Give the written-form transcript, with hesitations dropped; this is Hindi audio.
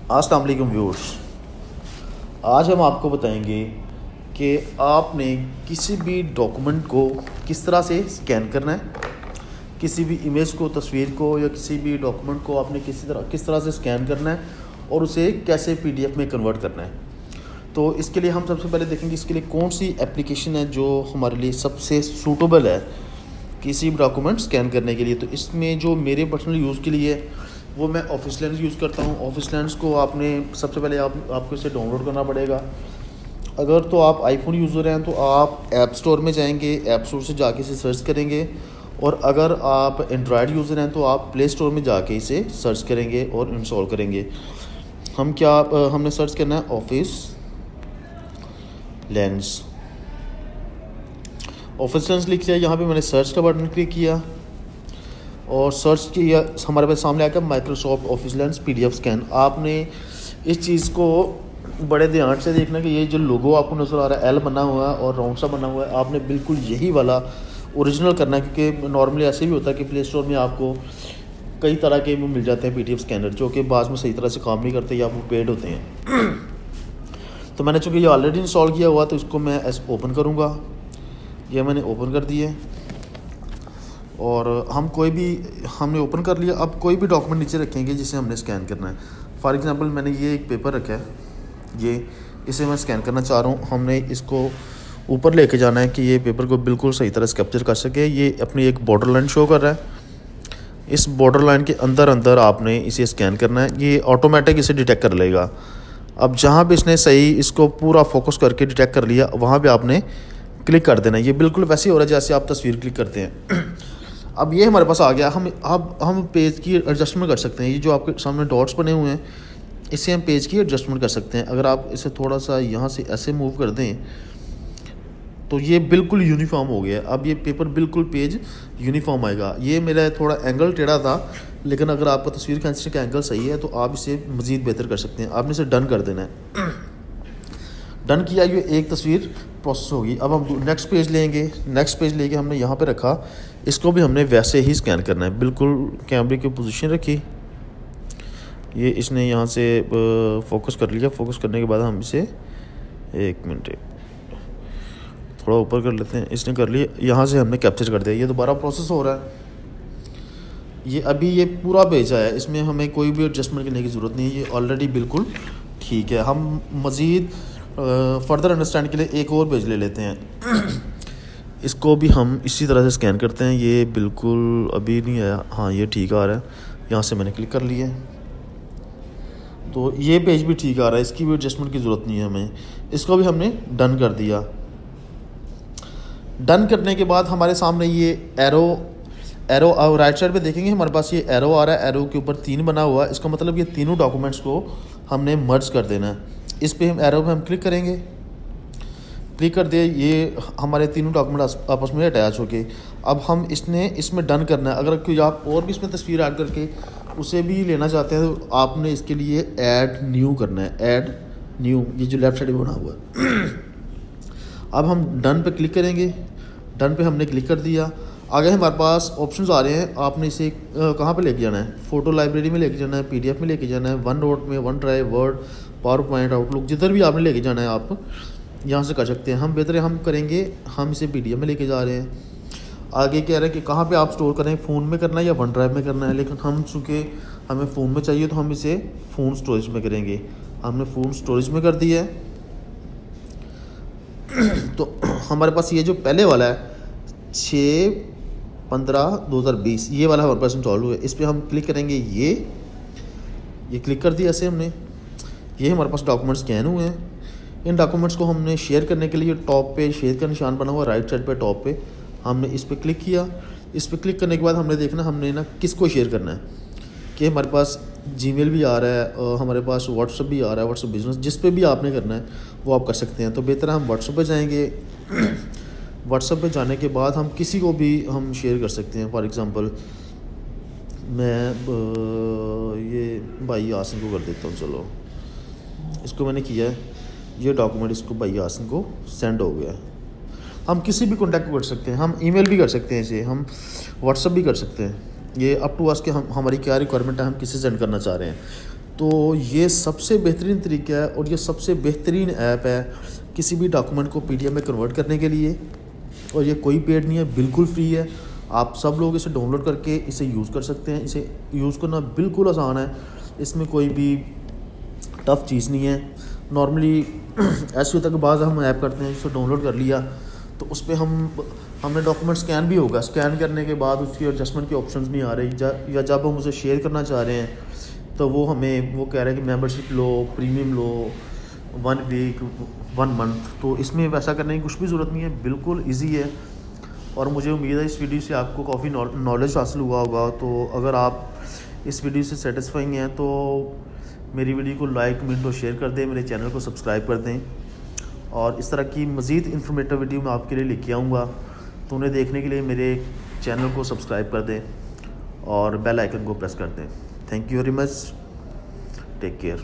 अस्सलाम वालेकुम व्यूअर्स। आज हम आपको बताएंगे कि आपने किसी भी डॉक्यूमेंट को किस तरह से स्कैन करना है। किसी भी इमेज को, तस्वीर को या किसी भी डॉक्यूमेंट को आपने किस तरह से स्कैन करना है और उसे कैसे पीडीएफ में कन्वर्ट करना है। तो इसके लिए हम सबसे पहले देखेंगे इसके लिए कौन सी एप्लीकेशन है जो हमारे लिए सबसे सूटेबल है किसी भी डॉक्यूमेंट स्कैन करने के लिए। तो इसमें जो मेरे पर्सनल यूज़ के लिए है वो मैं ऑफिस लेंस यूज़ करता हूँ। ऑफिस लेंस को आपने सबसे पहले आपको इसे डाउनलोड करना पड़ेगा। अगर तो आप आईफोन यूज़र हैं तो आप ऐप स्टोर में जाएंगे, ऐप स्टोर से जाके इसे सर्च करेंगे। और अगर आप एंड्रॉयड यूज़र हैं तो आप प्ले स्टोर में जाके इसे सर्च करेंगे और इंस्टॉल करेंगे। हमने सर्च करना है ऑफिस लेंस। ऑफिस लेंस लिख लिया, यहाँ पे मैंने सर्च का बटन क्लिक किया और सर्च किया, हमारे पास सामने आकर Microsoft office lens PDF scan. आपने इस चीज़ को बड़े ध्यान से देखना कि ये जो लोगो आपको नज़र आ रहा है एल बना हुआ है और राउंड सा बना हुआ है, आपने बिल्कुल यही वाला ओरिजिनल करना है। क्योंकि नॉर्मली ऐसे भी होता है कि प्ले स्टोर में आपको कई तरह के वो मिल जाते हैं पीडीएफ स्कैनर जो कि बाद में सही तरह से काम नहीं करते या वो पेड होते हैं। तो मैंने चूँकि ये ऑलरेडी इंस्टॉल किया हुआ तो इसको मैं ऐसे ओपन करूँगा। ये मैंने ओपन कर दिए और हमने ओपन कर लिया। अब कोई भी डॉक्यूमेंट नीचे रखेंगे जिसे हमने स्कैन करना है। फॉर एग्जांपल मैंने ये एक पेपर रखा है, इसे मैं स्कैन करना चाह रहा हूँ। हमने इसको ऊपर लेके जाना है कि ये पेपर को बिल्कुल सही तरह से कैप्चर कर सके। ये अपनी एक बॉर्डर लाइन शो कर रहा है, इस बॉर्डर लाइन के अंदर आपने इसे स्कैन करना है। ये ऑटोमेटिक इसे डिटेक्ट कर लेगा। अब जहाँ भी इसने सही इसको पूरा फोकस करके डिटेक्ट कर लिया वहाँ पर आपने क्लिक कर देना। ये बिल्कुल वैसे ही हो रहा है जैसे आप तस्वीर क्लिक करते हैं। अब ये हमारे पास आ गया। हम पेज की एडजस्टमेंट कर सकते हैं। ये जो आपके सामने डॉट्स बने हुए हैं इससे हम पेज की एडजस्टमेंट कर सकते हैं। अगर आप इसे थोड़ा सा यहाँ से ऐसे मूव कर दें तो ये बिल्कुल यूनिफॉर्म हो गया। अब ये पेपर बिल्कुल पेज यूनिफॉर्म आएगा। ये मेरा थोड़ा एंगल टेढ़ा था, लेकिन अगर आपका तस्वीर खींचने का एंगल सही है तो आप इसे मज़ीद बेहतर कर सकते हैं। आपने इसे डन कर देना है। डन किया, ये एक तस्वीर प्रोसेस होगी। अब हम नेक्स्ट पेज लेंगे। नेक्स्ट पेज लेके हमने यहाँ पे रखा, इसको भी हमने वैसे ही स्कैन करना है। बिल्कुल कैमरे की पोजीशन रखी, ये इसने यहाँ से फोकस कर लिया। फोकस करने के बाद हम इसे एक मिनट थोड़ा ऊपर कर लेते हैं। इसने कर लिया, यहाँ से हमने कैप्चर कर दिया। ये दोबारा प्रोसेस हो रहा है। ये अभी ये पूरा पेज आया, इसमें हमें कोई भी एडजस्टमेंट करने की ज़रूरत नहीं है। ये ऑलरेडी बिल्कुल ठीक है। हम मज़ीद फर्दर अंडरस्टैंड के लिए एक और पेज ले लेते हैं। इसको भी हम इसी तरह से स्कैन करते हैं। ये बिल्कुल अभी नहीं आया, हाँ ये ठीक आ रहा है। यहाँ से मैंने क्लिक कर लिया तो ये पेज भी ठीक आ रहा है। इसकी भी एडजस्टमेंट की ज़रूरत नहीं है हमें। इसको भी हमने डन कर दिया। डन करने के बाद हमारे सामने ये एरो राइट साइड पे देखेंगे हमारे पास ये एरो आ रहा है। एरो के ऊपर 3 बना हुआ है। इसका मतलब ये तीनों डॉक्यूमेंट्स को हमने मर्ज कर देना है। इस पे हम एरो पे हम क्लिक करेंगे। क्लिक कर दिए, ये हमारे तीनों डॉक्यूमेंट आपस में अटैच हो गए। अब हम इसमें डन करना है। अगर कोई आप और भी इसमें तस्वीर ऐड करके उसे भी लेना चाहते हैं तो आपने इसके लिए ऐड न्यू करना है। ऐड न्यू, ये जो लेफ्ट साइड में बना हुआ है। अब हम डन पे क्लिक करेंगे। डन पे हमने क्लिक कर दिया। आगे हमारे पास ऑप्शंस आ रहे हैं। आपने इसे कहाँ पे लेके जाना है? फ़ोटो लाइब्रेरी में लेके जाना है, पीडीएफ में लेके जाना है, वन नोट में, one drive, word, power point, outlook, जिधर भी आपने लेके जाना है आप यहाँ से कर सकते हैं। हम करेंगे, हम इसे पीडीएफ में लेके जा रहे हैं। आगे कह रहे हैं कि कहाँ पे आप स्टोर करें, फ़ोन में करना है या वन ड्राइव में करना है। लेकिन हम चूँकि हमें फ़ोन में चाहिए तो हम इसे फ़ोन स्टोरेज में करेंगे। हमने फ़ोन स्टोरेज में कर दिया है। तो हमारे पास ये जो पहले वाला है 6/15/2020 ये वाला हमारे पास इंस्टॉल हुआ है। इस पर हम क्लिक करेंगे। ये क्लिक कर दिया ऐसे हमने। ये हमारे पास डॉक्यूमेंट स्कैन हुए हैं। इन डॉक्यूमेंट्स को हमने शेयर करने के लिए टॉप पे शेयर का निशान बना हुआ राइट साइड पे टॉप पे, हमने इस पर क्लिक किया। इस पर क्लिक करने के बाद हमने देखना हमने ना किसको शेयर करना है। कि हमारे पास जीमेल भी आ रहा है और हमारे पास व्हाट्सअप भी आ रहा है, व्हाट्सअप बिजनेस, जिस पे भी आपने करना है वो आप कर सकते हैं। तो बेहतर हम व्हाट्सअप पे जाएंगे। व्हाट्सअप पे जाने के बाद हम किसी को भी हम शेयर कर सकते हैं। फॉर एग्ज़ाम्पल मैं ये भाई यासिन को कर देता हूँ। चलो, इसको मैंने किया है। ये डॉक्यूमेंट इसको भाई यासिन को सेंड हो गया है। हम किसी भी कॉन्टैक्ट को कर सकते हैं। हम ईमेल भी कर सकते हैं, इसे हम व्हाट्सअप भी कर सकते हैं। ये अप टू अस कि हमारी क्या रिक्वायरमेंट है, हम किसे सेंड करना चाह रहे हैं। तो ये सबसे बेहतरीन तरीका है और ये सबसे बेहतरीन ऐप है किसी भी डॉक्यूमेंट को PDF में कन्वर्ट करने के लिए। और ये कोई पेड नहीं है, बिल्कुल फ्री है। आप सब लोग इसे डाउनलोड करके इसे यूज़ कर सकते हैं। इसे यूज़ करना बिल्कुल आसान है, इसमें कोई भी टफ़ चीज़ नहीं है। नॉर्मली ऐसे होता है कि बाद हम ऐप करते हैं, इसे डाउनलोड कर लिया तो उस पर हमने डॉक्यूमेंट स्कैन भी होगा, स्कैन करने के बाद उसकी एडजस्टमेंट के ऑप्शंस नहीं आ रही, या जब हम उसे शेयर करना चाह रहे हैं तो वो कह रहा है कि मेंबरशिप लो, प्रीमियम लो, 1 वीक 1 मंथ। तो इसमें वैसा करने की कुछ भी ज़रूरत नहीं है, बिल्कुल ईजी है। और मुझे उम्मीद है इस वीडियो से आपको काफ़ी नॉलेज हासिल हुआ होगा। तो अगर आप इस वीडियो से सेटिस्फाइंग हैं तो मेरी वीडियो को लाइक, कमेंट और शेयर कर दें, मेरे चैनल को सब्सक्राइब कर दें। और इस तरह की मज़ीद इन्फॉर्मेटिव वीडियो मैं आपके लिए लेके आऊँगा, तो उन्हें देखने के लिए मेरे चैनल को सब्सक्राइब कर दें और बेल आइकन को प्रेस कर दें। Thank you very much, take care.